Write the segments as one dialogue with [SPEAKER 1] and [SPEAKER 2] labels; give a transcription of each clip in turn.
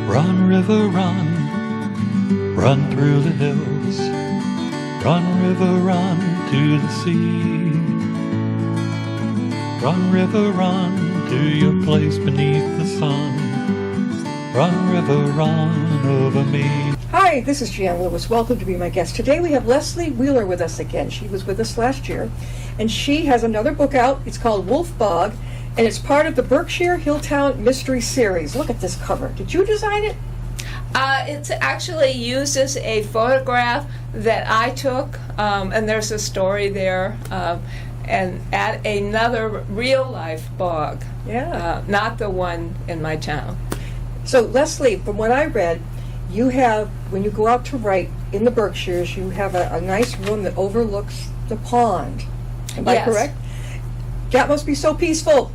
[SPEAKER 1] Run, river, run, run through the hills. Run, river, run to the sea. Run, river, run to your place beneath the sun. Run, river, run over me.
[SPEAKER 2] Hi, this is Jan Lewis. Welcome to be my guest. Today we have Leslie Wheeler with us again. She was with us last year, and she has another book out. It's called Wolf Bog, and it's part of the Berkshire Hilltown Mystery Series. Look at this cover. Did you design it?
[SPEAKER 3] It actually uses a photograph that I took, and there's a story there, and at another real-life bog, not the one in my town.
[SPEAKER 2] So, Leslie, from what I read, you have, when you go out to write in the Berkshires, you have a nice room that overlooks the pond. Am I correct? That must be so peaceful.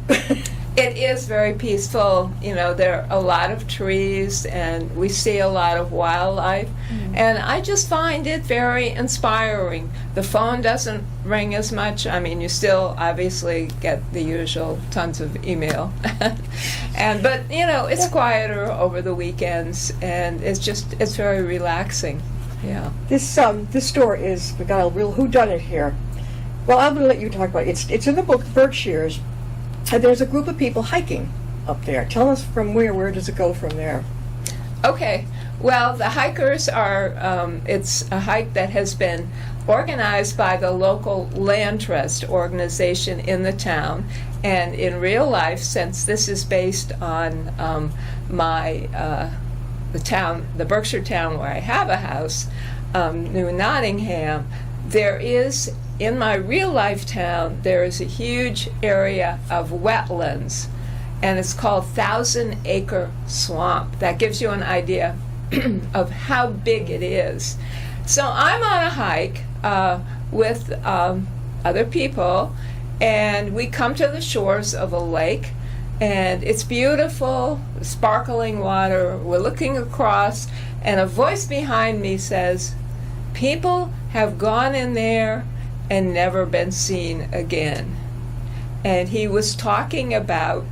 [SPEAKER 3] It is very peaceful. You know, there are a lot of trees, and we see a lot of wildlife. And I just find it very inspiring. The phone doesn't ring as much. I mean, you still obviously get the usual tons of email. But, you know, it's quieter over the weekends, and it's very relaxing. Yeah. This
[SPEAKER 2] store is, we got a real whodunit here. Well, I'm going to let you talk about it. It's in the book Berkshires. And there's a group of people hiking up there. Tell us from where does it go from there?
[SPEAKER 3] Okay. Well, the hikers are, it's a hike that has been organized by the local land trust organization in the town. And in real life, since this is based on the Berkshire town where I have a house, New Nottingham, there is, in my real life town, there is a huge area of wetlands, and it's called Thousand Acre Swamp. That gives you an idea of how big it is. So I'm on a hike with other people, and we come to the shores of a lake, and it's beautiful, sparkling water. We're looking across, and a voice behind me says, "People have gone in there and never been seen again." And he was talking about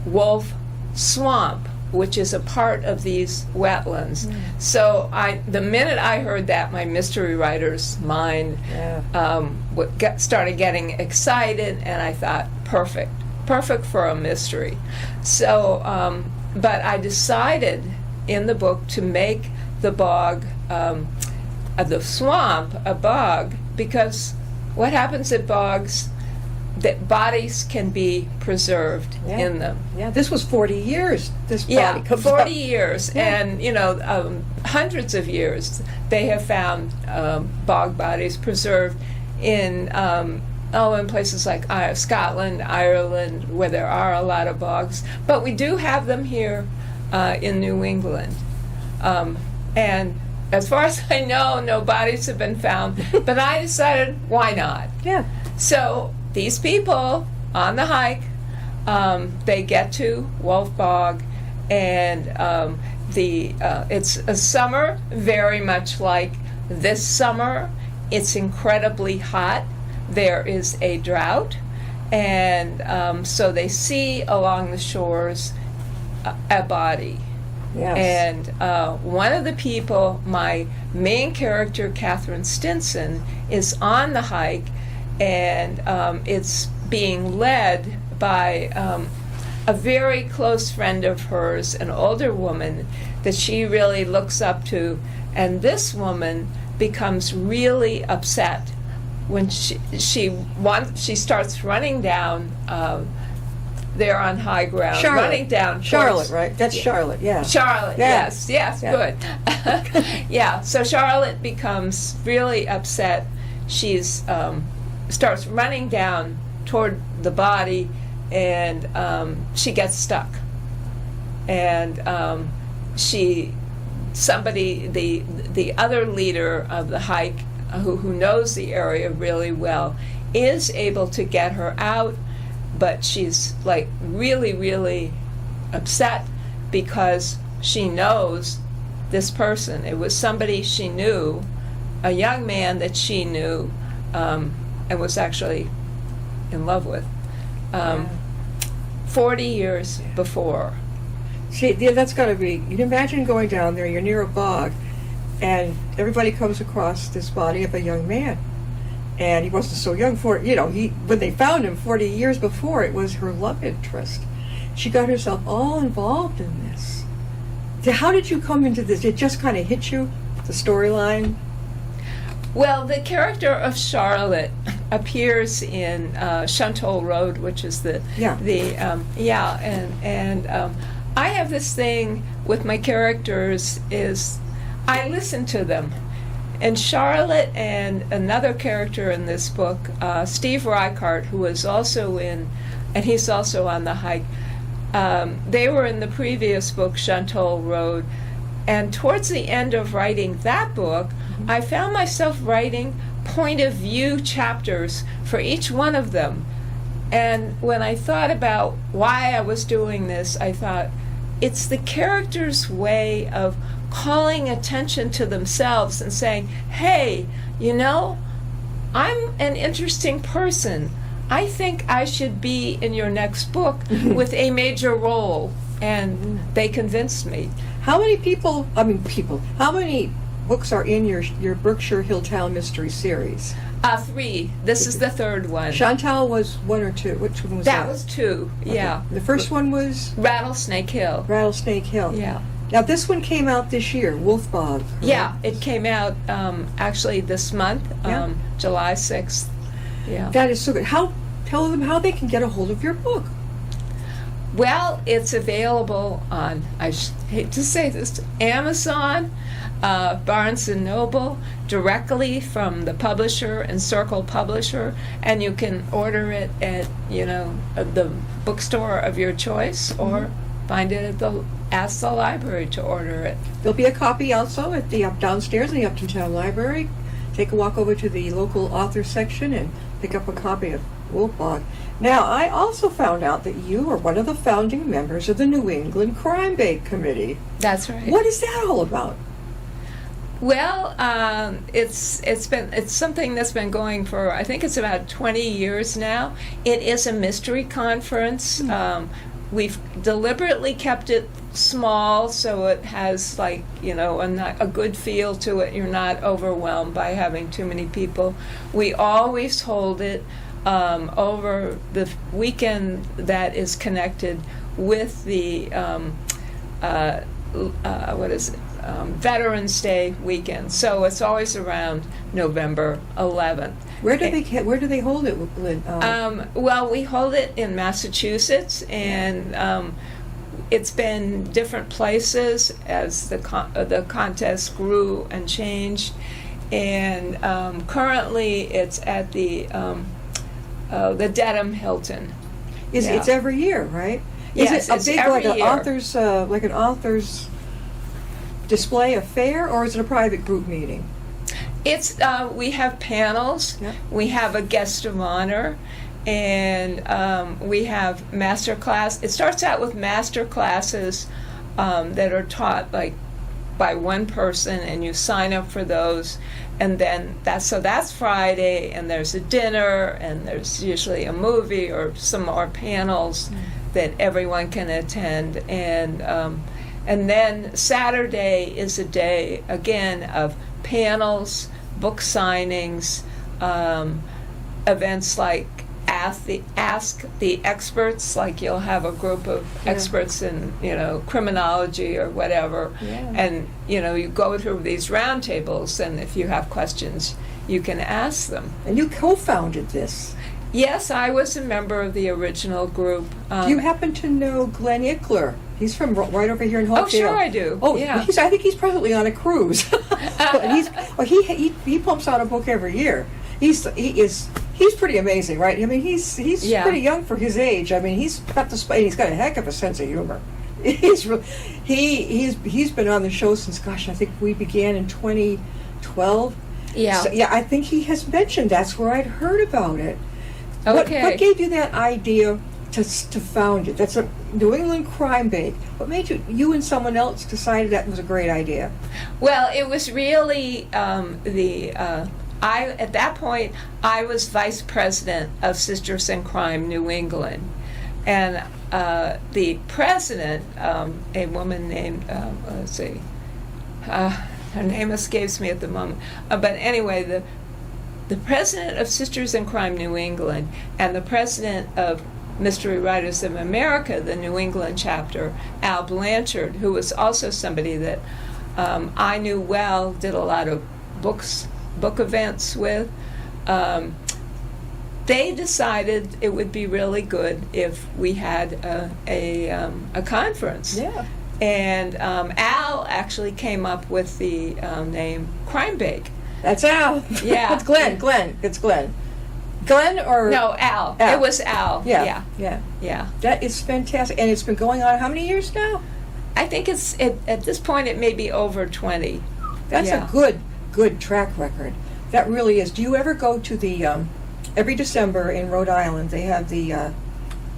[SPEAKER 3] Wolf Swamp, which is a part of these wetlands. So the minute I heard that, my mystery writer's mind started getting excited, and I thought, perfect for a mystery. So, but I decided in the book to make the bog, the swamp, a bog, because what happens at bogs, that bodies can be preserved in them.
[SPEAKER 2] Yeah, this was 40 years, this body.
[SPEAKER 3] Yeah,
[SPEAKER 2] comes
[SPEAKER 3] 40
[SPEAKER 2] up.
[SPEAKER 3] years, and, you know, hundreds of years, they have found bog bodies preserved in places like Scotland, Ireland, where there are a lot of bogs. But we do have them here in New England. And as far as I know, no bodies have been found, but I decided, why not?
[SPEAKER 2] Yeah.
[SPEAKER 3] So these people on the hike, they get to Wolf Bog, and it's a summer very much like this summer. It's incredibly hot. There is a drought, and so they see along the shores a body.
[SPEAKER 2] Yes.
[SPEAKER 3] And one of the people, my main character, Catherine Stinson, is on the hike, and it's being led by a very close friend of hers, an older woman that she really looks up to. And this woman becomes really upset when she starts running down. They're on high ground, running down.
[SPEAKER 2] Charlotte, right? That's Charlotte, yeah.
[SPEAKER 3] Charlotte,
[SPEAKER 2] Yeah.
[SPEAKER 3] yes, good. Yeah, so Charlotte becomes really upset. She's starts running down toward the body, and she gets stuck. And the other leader of the hike, who knows the area really well, is able to get her out. But she's like really, really upset because she knows this person. It was somebody she knew, a young man that she knew, and was actually in love with 40 years before.
[SPEAKER 2] See, yeah, that's got to be. You can imagine going down there. You're near a bog, and everybody comes across this body of a young man, and he wasn't so young for He when they found him 40 years before, it was her love interest. She got herself all involved in this. How did you come into this? It just kind of hit you, the storyline.
[SPEAKER 3] Well, the character of Charlotte appears in Shuntoll Road, which is I have this thing with my characters is I listen to them. And Charlotte and another character in this book, Steve Reichart, who is also in, and he's also on the hike, they were in the previous book, Shuntoll Road. And towards the end of writing that book, I found myself writing point of view chapters for each one of them. And when I thought about why I was doing this, I thought it's the characters' way of calling attention to themselves and saying, hey, I'm an interesting person. I think I should be in your next book with a major role. And they convinced me.
[SPEAKER 2] How many how many books are in your Berkshire Hilltown mystery series?
[SPEAKER 3] 3. This is the third one.
[SPEAKER 2] Chantal was 1 or 2. Which one was that?
[SPEAKER 3] That was 2, yeah.
[SPEAKER 2] Okay. The first one was?
[SPEAKER 3] Rattlesnake Hill.
[SPEAKER 2] Rattlesnake Hill.
[SPEAKER 3] Yeah.
[SPEAKER 2] Now this one came out this year, Wolf Bog. Correct?
[SPEAKER 3] Yeah, it came out actually this month, July 6th. Yeah.
[SPEAKER 2] That is so good. Tell them how they can get a hold of your book.
[SPEAKER 3] Well, it's available on, I hate to say this, Amazon, Barnes & Noble, directly from the publisher and Circle Publisher, and you can order it at, the bookstore of your choice, or find it at ask the library to order it.
[SPEAKER 2] There'll be a copy also at the downstairs in the Upton Town Library. Take a walk over to the local author section and pick up a copy of Wolf Bog. Now, I also found out that you are one of the founding members of the New England Crime Bait Committee.
[SPEAKER 3] That's right.
[SPEAKER 2] What is that all about?
[SPEAKER 3] Well, it's something that's been going for, I think it's about 20 years now. It is a mystery conference. We've deliberately kept it small so it has a good feel to it. You're not overwhelmed by having too many people. We always hold it over the weekend that is connected with the Veterans Day weekend. So it's always around November 11th.
[SPEAKER 2] Where do they hold it, Lynn?
[SPEAKER 3] Well, we hold it in Massachusetts, and it's been different places as the contest grew and changed. And currently, it's at the Dedham Hilton.
[SPEAKER 2] It's every year, right?
[SPEAKER 3] Yes,
[SPEAKER 2] is it
[SPEAKER 3] it's every year.
[SPEAKER 2] Like an author's display affair, or is it a private group meeting?
[SPEAKER 3] It's we have panels.
[SPEAKER 2] Yeah.
[SPEAKER 3] We have a guest of honor, and we have master class. It starts out with master classes that are taught by one person, and you sign up for those. And then that's Friday, and there's a dinner, and there's usually a movie or some more panels that everyone can attend. And then Saturday is a day, again, of panels, book signings, events like Ask the Experts, like you'll have a group of experts in, criminology or whatever, and, you go through these roundtables, and if you have questions, you can ask them.
[SPEAKER 2] And you co-founded this.
[SPEAKER 3] Yes, I was a member of the original group.
[SPEAKER 2] Do you happen to know Glenn Ickler? He's from right over here in Hopedale.
[SPEAKER 3] Oh, sure I do.
[SPEAKER 2] Oh,
[SPEAKER 3] yeah.
[SPEAKER 2] I think he's presently on a cruise. He pumps out a book every year. He's pretty amazing, right? I mean, he's pretty young for his age. I mean, he's got a heck of a sense of humor. He's been on the show since, I think we began in 2012.
[SPEAKER 3] Yeah.
[SPEAKER 2] So, I think he has mentioned that's where I'd heard about it.
[SPEAKER 3] Okay.
[SPEAKER 2] What gave you that idea to found it? That's a New England Crime Bait. What made you and someone else decided that was a great idea?
[SPEAKER 3] Well, it was really at that point, I was vice president of Sisters in Crime New England. And the president, a woman named, let's see, her name escapes me at the moment. But anyway, the president of Sisters in Crime New England and the president of Mystery Writers of America, the New England chapter, Al Blanchard, who was also somebody that I knew well, did a lot of book events with. They decided it would be really good if we had a conference.
[SPEAKER 2] Yeah.
[SPEAKER 3] And Al actually came up with the name Crime Bake.
[SPEAKER 2] That's Al.
[SPEAKER 3] Yeah.
[SPEAKER 2] It's Glenn. It's Glenn. Glenn or
[SPEAKER 3] No, Al.
[SPEAKER 2] Al.
[SPEAKER 3] It was Al.
[SPEAKER 2] Yeah.
[SPEAKER 3] Yeah.
[SPEAKER 2] That is fantastic, and it's been going on how many years now?
[SPEAKER 3] I think at this point it may be over 20.
[SPEAKER 2] That's
[SPEAKER 3] Yeah.
[SPEAKER 2] a good track record. That really is. Do you ever go to the every December in Rhode Island? They have the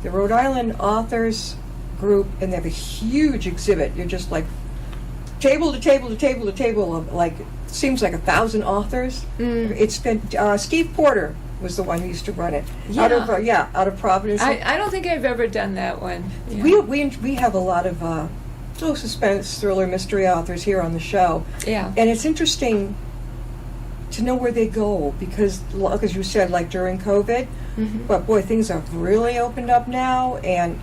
[SPEAKER 2] Rhode Island Authors Group, and they have a huge exhibit. You're just like table to table to table to table of like seems like 1,000 authors. It's been Steve Porter was the one who used to run it out of Providence.
[SPEAKER 3] I don't think I've ever done that one. Yeah.
[SPEAKER 2] We have a lot of suspense, thriller, mystery authors here on the show.
[SPEAKER 3] Yeah.
[SPEAKER 2] And it's interesting to know where they go because, as you said, like during COVID, but boy, things have really opened up now. And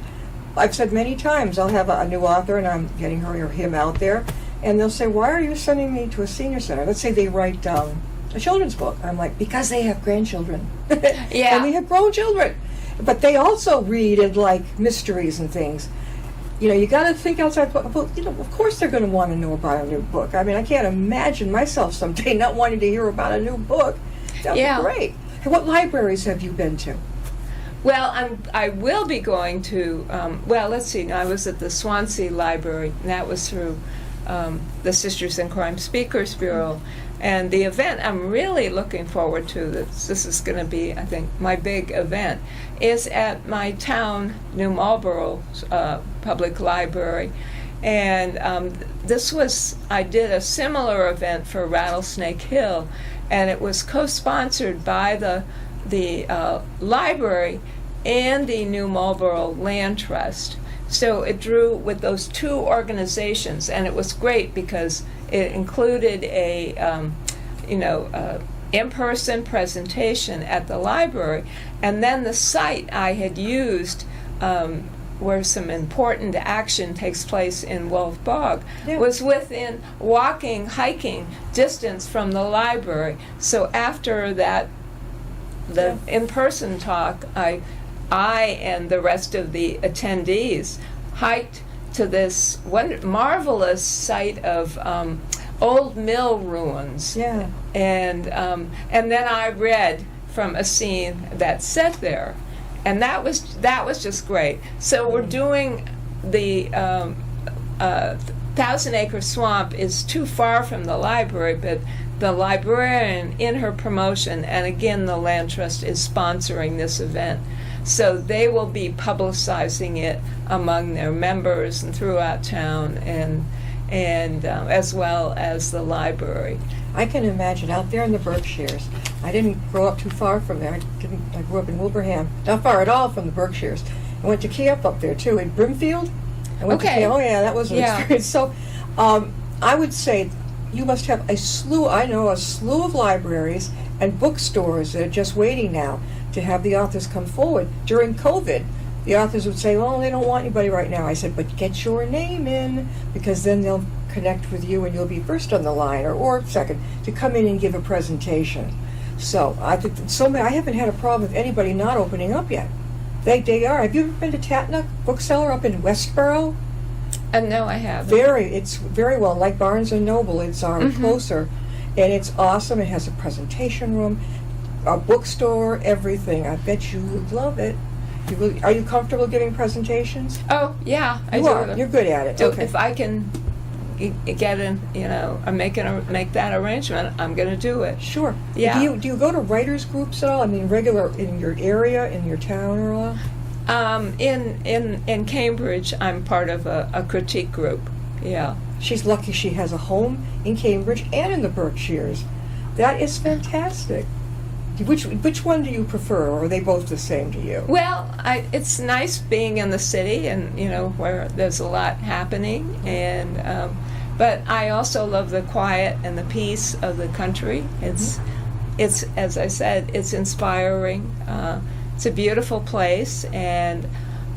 [SPEAKER 2] I've said many times, I'll have a new author and I'm getting her or him out there, and they'll say, "Why are you sending me to a senior center?" Let's say they write a children's book. I'm like, because they have grandchildren.
[SPEAKER 3] Yeah.
[SPEAKER 2] And we have grown children. But they also read and like mysteries and things. You know, you got to think outside. Well, you know, of course they're going to want to know about a new book. I mean, I can't imagine myself someday not wanting to hear about a new book. That'd be great. And what libraries have you been to?
[SPEAKER 3] Well, I will be going to, let's see, I was at the Swansea Library, and that was through the Sisters in Crime Speakers Bureau. And the event I'm really looking forward to, this is going to be, I think, my big event, is at my town, New Marlborough Public Library. And I did a similar event for Rattlesnake Hill, and it was co-sponsored by the library and the New Marlborough Land Trust. So it drew with those two organizations, and it was great because it included a in-person presentation at the library, and then the site I had used where some important action takes place in Wolf Bog was within hiking distance from the library. So after the in-person talk, I and the rest of the attendees hiked to this marvelous site of old mill ruins.
[SPEAKER 2] Yeah.
[SPEAKER 3] And then I read from a scene that's set there, and that was just great. So we're doing the Thousand Acre Swamp is too far from the library, but the librarian in her promotion, and again the Land Trust is sponsoring this event. So they will be publicizing it among their members and throughout town, and as well as the library.
[SPEAKER 2] I can imagine out there in the Berkshires. I didn't grow up too far from there. I grew up in Wilbraham, not far at all from the Berkshires. I went to Kiev up there too, in Brimfield. I went to Kiev. Oh yeah, that was an experience. So I would say you must have a slew of libraries and bookstores that are just waiting now to have the authors come forward. During COVID, the authors would say, "Well, they don't want anybody right now." I said, "But get your name in, because then they'll connect with you and you'll be first on the line or second to come in and give a presentation." So I think I haven't had a problem with anybody not opening up yet. They are. Have you ever been to Tatnuck Bookseller up in Westboro?
[SPEAKER 3] No, I haven't.
[SPEAKER 2] It's very well, like Barnes and Noble. It's closer, and it's awesome. It has a presentation room, a bookstore, everything. I bet you would love it. Are you comfortable giving presentations?
[SPEAKER 3] Oh yeah, I
[SPEAKER 2] You
[SPEAKER 3] do.
[SPEAKER 2] are. You're good at it.
[SPEAKER 3] So
[SPEAKER 2] Okay.
[SPEAKER 3] if I can get in, make that arrangement, I'm going to do it.
[SPEAKER 2] Sure.
[SPEAKER 3] Yeah.
[SPEAKER 2] Do you go to writers groups at all? I mean, regular in your area, in your town, or all?
[SPEAKER 3] In Cambridge, I'm part of a critique group. Yeah.
[SPEAKER 2] She's lucky she has a home in Cambridge and in the Berkshires. That is fantastic. Which one do you prefer, or are they both the same to you?
[SPEAKER 3] Well, it's nice being in the city, and where there's a lot happening, and but I also love the quiet and the peace of the country. It's as I said, it's inspiring. It's a beautiful place, and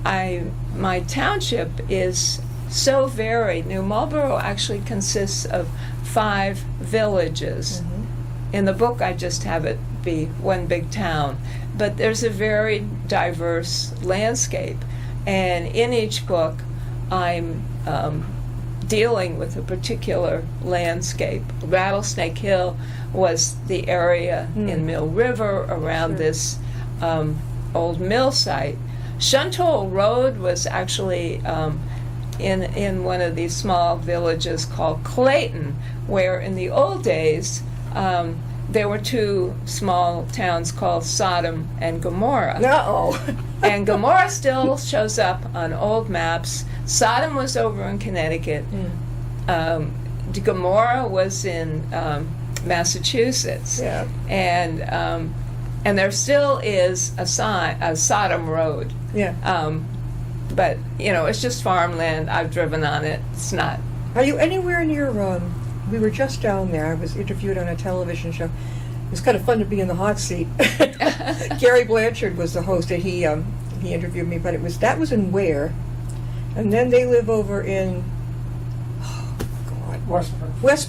[SPEAKER 3] my township is so varied. New Marlboro actually consists of 5 villages. In the book, I just have it be one big town, but there's a very diverse landscape, and in each book I'm dealing with a particular landscape. Rattlesnake Hill was the area in Mill River around this old mill site. Shuntoll Road was actually in one of these small villages called Clayton, where in the old days there were 2 small towns called Sodom and Gomorrah.
[SPEAKER 2] No.
[SPEAKER 3] And Gomorrah still shows up on old maps. Sodom was over in Connecticut. Gomorrah was in Massachusetts.
[SPEAKER 2] Yeah.
[SPEAKER 3] And there still is a Sodom Road.
[SPEAKER 2] Yeah.
[SPEAKER 3] But it's just farmland. I've driven on it. It's not.
[SPEAKER 2] Are you anywhere near? We were just down there. I was interviewed on a television show. It was kind of fun to be in the hot seat. Gary Blanchard was the host, and he interviewed me. But that was in Ware, and then they live over in West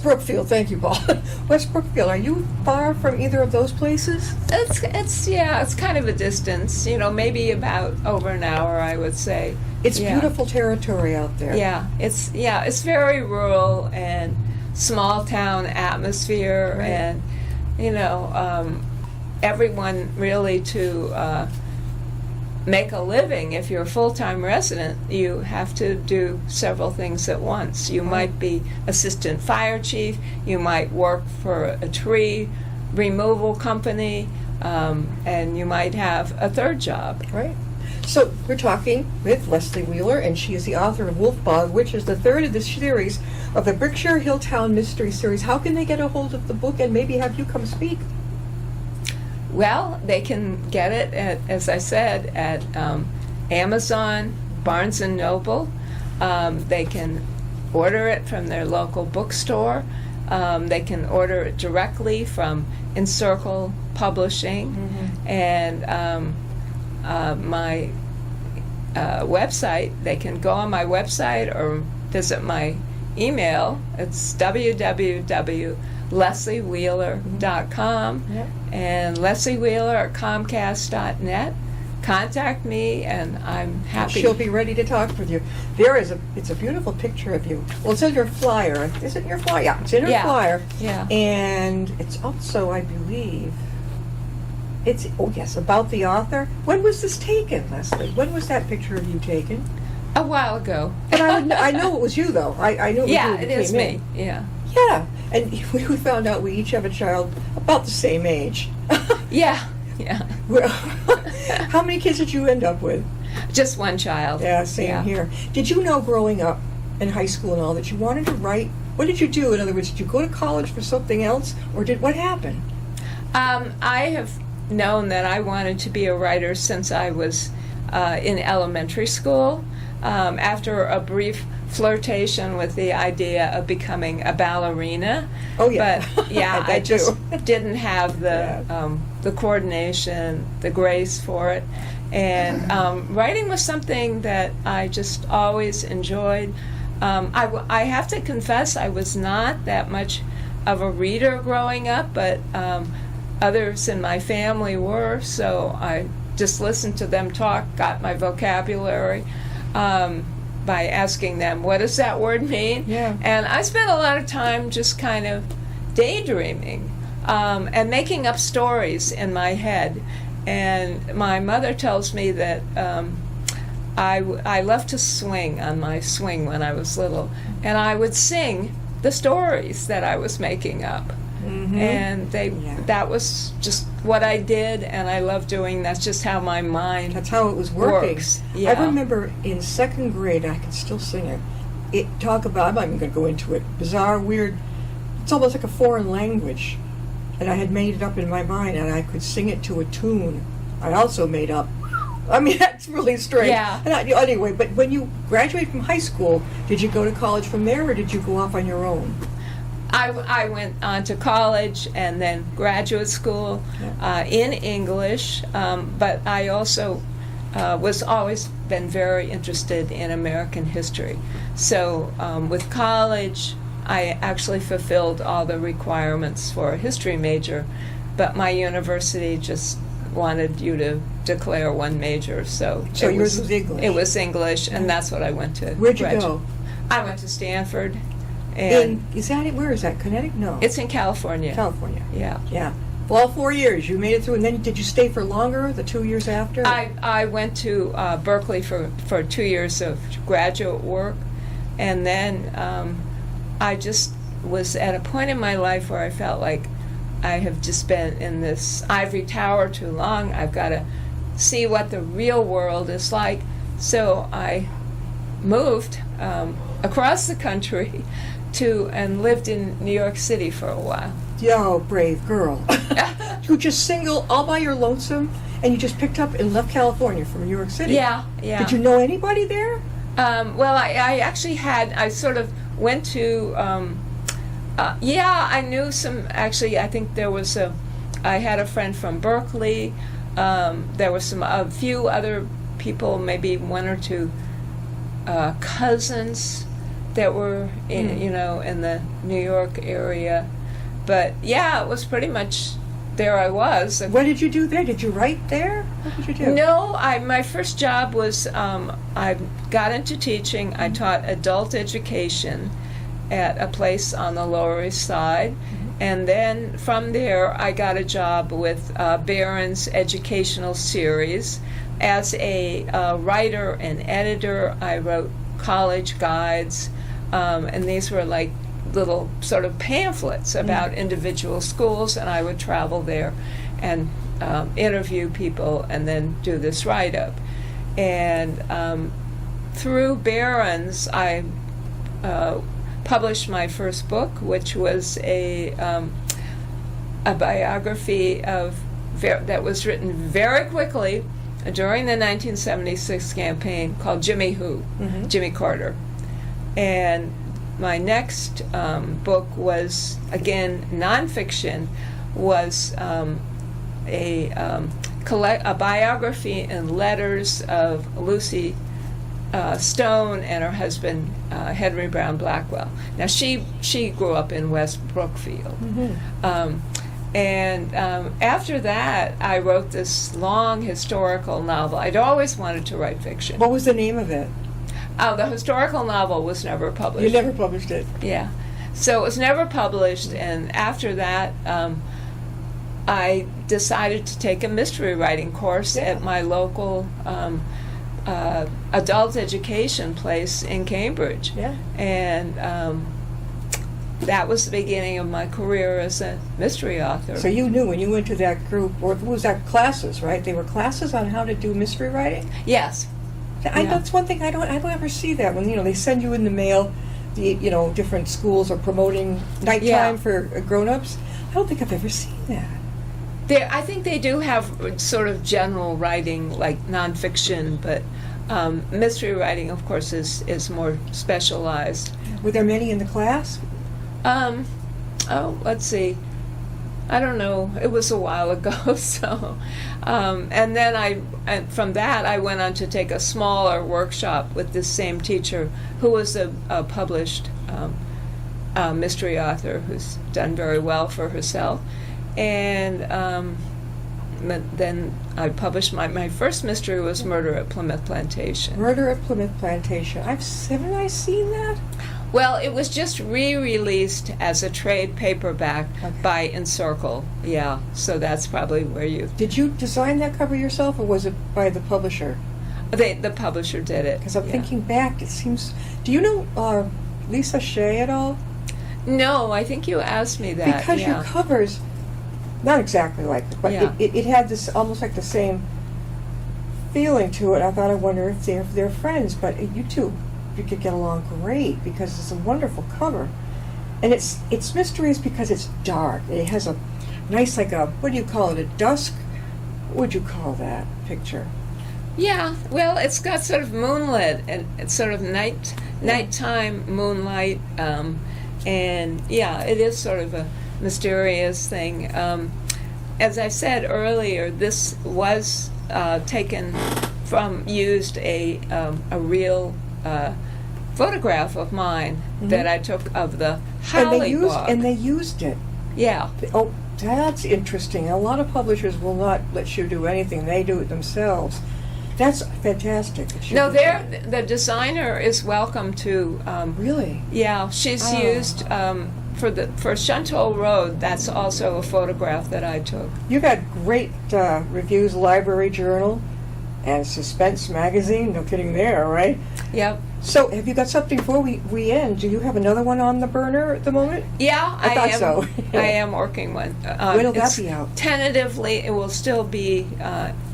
[SPEAKER 2] Brookfield. Thank you, Paul. West Brookfield. Are you far from either of those places?
[SPEAKER 3] It's kind of a distance. Maybe about over an hour, I would say.
[SPEAKER 2] It's beautiful territory out there.
[SPEAKER 3] Yeah, it's very rural and small town atmosphere,
[SPEAKER 2] right.
[SPEAKER 3] And everyone really to make a living. If you're a full-time resident, you have to do several things at once. You might be assistant fire chief, you might work for a tree removal company, and you might have a third job.
[SPEAKER 2] Right. So we're talking with Leslie Wheeler, and she is the author of Wolf Bog, which is the 3rd of the series of the Berkshire Hilltown Mystery Series. How can they get a hold of the book and maybe have you come speak?
[SPEAKER 3] Well, they can get it as I said, at Amazon, Barnes and Noble. They can order it from their local bookstore. They can order it directly from Encircle Publishing, and my website. They can go on my website or visit my email. It's www.lesliewheeler.com and Leslie Wheeler at Comcast.net. Contact me, and I'm happy.
[SPEAKER 2] She'll be ready to talk with you. It's a beautiful picture of you. Well, it's in your flyer. Is it in your flyer? Yeah, it's in your flyer.
[SPEAKER 3] Yeah.
[SPEAKER 2] And it's also, I believe, about the author. When was this taken, Leslie? When was that picture of you taken?
[SPEAKER 3] A while ago.
[SPEAKER 2] And I know it was you, though. I knew it was you.
[SPEAKER 3] Yeah,
[SPEAKER 2] that
[SPEAKER 3] it is
[SPEAKER 2] came
[SPEAKER 3] me.
[SPEAKER 2] in.
[SPEAKER 3] Yeah.
[SPEAKER 2] Yeah, and we found out we each have a child about the same age.
[SPEAKER 3] Yeah. Yeah.
[SPEAKER 2] Well, how many kids did you end up with?
[SPEAKER 3] Just one child.
[SPEAKER 2] Yeah, same here. Did you know growing up in high school and all that you wanted to write? What did you do? In other words, did you go to college for something else, or what happened?
[SPEAKER 3] I have known that I wanted to be a writer since I was in elementary school. After a brief flirtation with the idea of becoming a ballerina.
[SPEAKER 2] Oh yeah.
[SPEAKER 3] But yeah, I just didn't have the
[SPEAKER 2] Yeah.
[SPEAKER 3] The coordination, the grace for it. And writing was something that I just always enjoyed. I have to confess I was not that much of a reader growing up, but others in my family were, so I just listened to them talk, got my vocabulary by asking them, what does that word mean?
[SPEAKER 2] Yeah.
[SPEAKER 3] And I spent a lot of time just kind of daydreaming and making up stories in my head. And my mother tells me that I loved to swing on my swing when I was little, and I would sing the stories that I was making up.
[SPEAKER 2] Mm-hmm.
[SPEAKER 3] And that was just what I did, and I love doing. That's just how my mind
[SPEAKER 2] That's how it was working.
[SPEAKER 3] works. Yeah.
[SPEAKER 2] I remember in second grade, I can still sing it. I'm not even going to go into it. Bizarre, weird. It's almost like a foreign language. and I had made it up in my mind, and I could sing it to a tune I also made up. I mean, that's really strange.
[SPEAKER 3] Yeah.
[SPEAKER 2] Anyway, but when you graduated from high school, did you go to college from there, or did you go off on your own?
[SPEAKER 3] I went on to college and then graduate school in English, but I also was always been very interested in American history. So with college, I actually fulfilled all the requirements for a history major, but my university just wanted you to declare one major. So
[SPEAKER 2] yours was English.
[SPEAKER 3] It was English, and that's what I went to.
[SPEAKER 2] Where'd you go?
[SPEAKER 3] I went to Stanford. And
[SPEAKER 2] Where is that? Connecticut? No.
[SPEAKER 3] it's in California.
[SPEAKER 2] California.
[SPEAKER 3] Yeah.
[SPEAKER 2] Yeah. Well, 4 years. You made it through, and then did you stay for longer, the 2 years after?
[SPEAKER 3] I went to Berkeley for 2 years of graduate work, and then I just was at a point in my life where I felt like I have just been in this ivory tower too long. I've got to see what the real world is like. So I moved across the country and lived in New York City for a while.
[SPEAKER 2] Yo, brave girl. You just single all by your lonesome, and you just picked up and left California from New York City.
[SPEAKER 3] Yeah.
[SPEAKER 2] Did you know anybody there?
[SPEAKER 3] Well, I actually I sort of went to, I knew some, actually, I think I had a friend from Berkeley. There were a few other people, maybe one or two cousins that were in the New York area. But yeah, it was pretty much, there I was.
[SPEAKER 2] What did you do there? Did you write there? What did you do?
[SPEAKER 3] No, my first job was, I got into teaching. I taught adult education at a place on the Lower East Side. And then from there, I got a job with Barron's Educational Series. As a writer and editor, I wrote college guides, and these were like little sort of pamphlets about individual schools, and I would travel there and interview people and then do this write-up. And through Barron's, I published my first book, which was a biography that was written very quickly during the 1976 campaign, called Jimmy Who, Jimmy Carter. And my next book was, again, nonfiction, was a biography and letters of Lucy Stone and her husband, Henry Brown Blackwell. Now, she grew up in West Brookfield. And after that, I wrote this long historical novel. I'd always wanted to write fiction.
[SPEAKER 2] What was the name of it?
[SPEAKER 3] The historical novel was never published.
[SPEAKER 2] You never published it?
[SPEAKER 3] Yeah. So it was never published, and after that, I decided to take a mystery writing course at my local adult education place in Cambridge.
[SPEAKER 2] Yeah.
[SPEAKER 3] And that was the beginning of my career as a mystery author.
[SPEAKER 2] So you knew when you went to that group, or was that classes, right? They were classes on how to do mystery writing?
[SPEAKER 3] Yes.
[SPEAKER 2] That's one thing I don't ever see that when they send you in the mail, different schools are promoting nighttime for grown-ups. I don't think I've ever seen that.
[SPEAKER 3] I think they do have sort of general writing, like nonfiction, but mystery writing, of course, is more specialized.
[SPEAKER 2] Were there many in the class?
[SPEAKER 3] Let's see. I don't know. It was a while ago, so. And then from that, I went on to take a smaller workshop with this same teacher, who was a published mystery author who's done very well for herself. And then I published my first mystery was Murder at Plymouth Plantation.
[SPEAKER 2] Murder at Plymouth Plantation. Haven't I seen that?
[SPEAKER 3] Well, it was just re-released as a trade paperback by Encircle. Yeah, so that's probably where you...
[SPEAKER 2] Did you design that cover yourself, or was it by the publisher?
[SPEAKER 3] The publisher did it.
[SPEAKER 2] Because I'm thinking back, it seems... Do you know Lisa Shea at all?
[SPEAKER 3] No, I think you asked me that.
[SPEAKER 2] Because your covers, not exactly like it, but it had this almost like the same feeling to it. I wonder if they're friends, but you two... You could get along great because it's a wonderful cover, and it's mysterious because it's dark. It has a nice, like a, what do you call it, a dusk? What would you call that picture?
[SPEAKER 3] Yeah, well, it's got sort of moonlit and it's sort of nighttime moonlight, and yeah, it is sort of a mysterious thing. As I said earlier, this was used a real photograph of mine that I took of the Howley Bog.
[SPEAKER 2] And they used it.
[SPEAKER 3] Yeah.
[SPEAKER 2] Oh, that's interesting. A lot of publishers will not let you do anything. They do it themselves. That's fantastic.
[SPEAKER 3] No, the designer is welcome to.
[SPEAKER 2] Really?
[SPEAKER 3] Yeah, she's used for Shuntoll Road. That's also a photograph that I took.
[SPEAKER 2] You got great reviews, Library Journal, and Suspense Magazine. No kidding there, right?
[SPEAKER 3] Yep.
[SPEAKER 2] So, have you got something before we end? Do you have another one on the burner at the moment?
[SPEAKER 3] Yeah,
[SPEAKER 2] I thought so.
[SPEAKER 3] I am working one.
[SPEAKER 2] When will that be out?
[SPEAKER 3] Tentatively, it will still be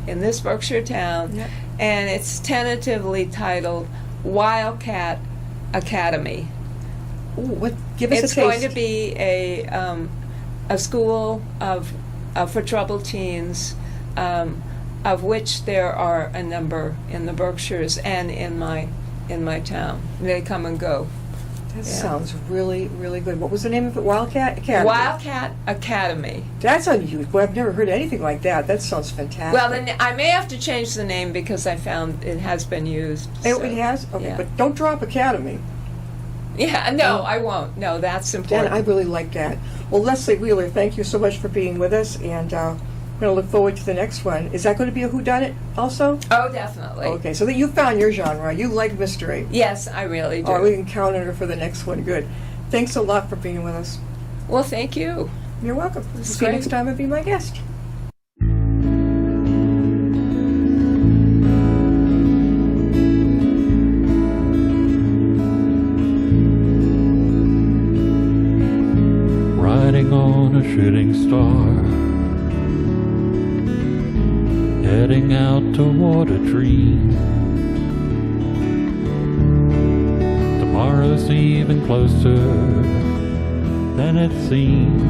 [SPEAKER 3] in this Berkshire town,
[SPEAKER 2] Yep.
[SPEAKER 3] and it's tentatively titled Wildcat Academy.
[SPEAKER 2] Ooh, what? Give us
[SPEAKER 3] It's
[SPEAKER 2] a taste.
[SPEAKER 3] going to be a school for troubled teens, of which there are a number in the Berkshires and in my town. They come and go.
[SPEAKER 2] That sounds really, really good. What was the name of it? Wildcat Academy?
[SPEAKER 3] Wildcat Academy.
[SPEAKER 2] That's unusual. I've never heard anything like that. That sounds fantastic.
[SPEAKER 3] Well, then I may have to change the name because I found it has been used.
[SPEAKER 2] Oh,
[SPEAKER 3] so,
[SPEAKER 2] it has? Okay,
[SPEAKER 3] yeah.
[SPEAKER 2] but don't drop Academy.
[SPEAKER 3] Yeah, no, I won't. No, that's important.
[SPEAKER 2] Dan, I really like that. Well, Leslie Wheeler, thank you so much for being with us, and I'm going to look forward to the next one. Is that going to be a whodunit also?
[SPEAKER 3] Oh, definitely.
[SPEAKER 2] Okay, so that you found your genre. You like mystery.
[SPEAKER 3] Yes, I really do.
[SPEAKER 2] Oh, we can count on her for the next one. Good. Thanks a lot for being with us.
[SPEAKER 3] Well, thank you.
[SPEAKER 2] You're welcome.
[SPEAKER 3] It's
[SPEAKER 2] See you
[SPEAKER 3] great.
[SPEAKER 2] next time and be my guest.
[SPEAKER 1] Riding on a shooting star, heading out toward a dream. Tomorrow's even closer than it seems.